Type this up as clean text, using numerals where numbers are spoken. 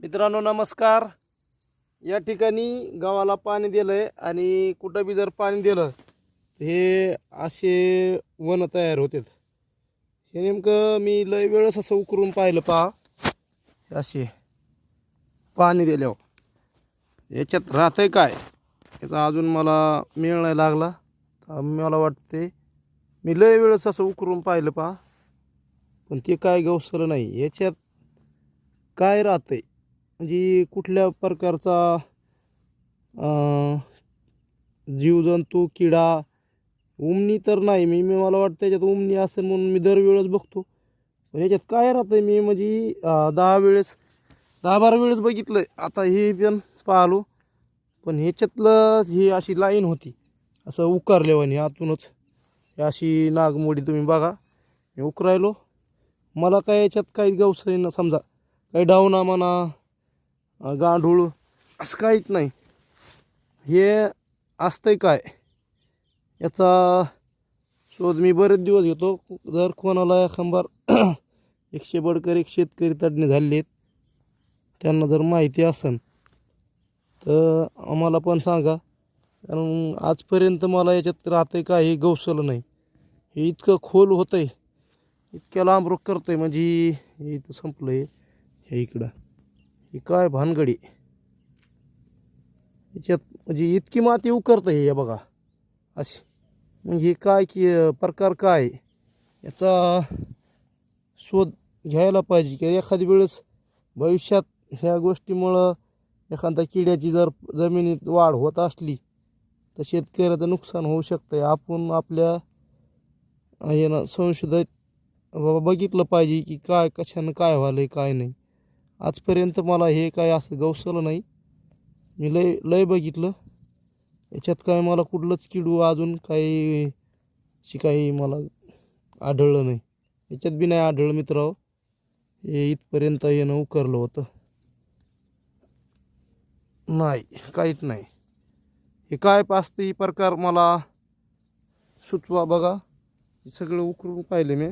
मित्रांनो नमस्कार। या ठिकाणी गावाला पाणी दिलंय आणि कुठं बी जर पाणी दिलं हे असे वन तयार होतात। हे नेमकं मी लय वेळस असं उकरून पाहिलं पहा, असे पाणी दिल्यावर याच्यात राहतंय काय याचा अजून मला मेळ नाही लागला। मला वाटते मी लय वेळस असं उकरून पाहिलं पहा, पण ते काय गवसलं नाही। याच्यात काय राहतंय म्हणजे कुठल्या प्रकारचा जीवजंतू किडा उमनी तर नाही। मला वाटतं त्याच्यात उमनी असेल म्हणून मी दरवेळेस बघतो, पण याच्यात काय राहतंय मी म्हणजे 10-12 वेळेस बघितलं। आता हे पण पाहिलो, पण ह्याच्यातलं ही अशी लाईन होती असं उकारल्यावानी आतूनच अशी नागमोडी तुम्ही बघा। मी उकरायलो, मला काय याच्यात काही गवसही ना समजा, काही डावना म्हणा गांडूळ असं काहीच नाही। हे असतंय काय याचा शोध मी बरेच दिवस घेतो। जर कोणाला एखांबार 100 बडकर एक शेतकरी तज्ञ झालेत त्यांना जर माहिती असेल तर आम्हाला पण सांगा, कारण आजपर्यंत मला याच्यात राहतंय काय हे गवसलं नाही। हे इतकं खोल होतंय, इतक्या लांब रोग करतंय म्हणजे हे इथं संपलंय। हे इकडं ही काय भानगडी याच्यात म्हणजे इतकी माती उकरतं हे बघा अशी, म्हणजे काय की प्रकार काय याचा शोध घ्यायला पाहिजे की एखादी वेळेस भविष्यात ह्या गोष्टीमुळं एखाद्या किड्याची जर जमिनीत वाढ होत असली तर शेतकऱ्याचं नुकसान होऊ शकतं। आपण आपल्या यानं संशोधित बघितलं पाहिजे की काय कशानं काय व्हायलंय काय नाही। आजपर्यंत मला हे काय असं गवसलं नाही। मी लय बघितलं, याच्यात काय मला कुठलंच किडू अजून काही मला आढळलं नाही। याच्यात बी नाही आढळलं मित्रांनो, हे इथपर्यंत येणं उकरलं होतं नाही, काहीच नाही। हे काय पाचते ही प्रकार मला सुचवा बघा। सगळं उकरून पाहिले मी।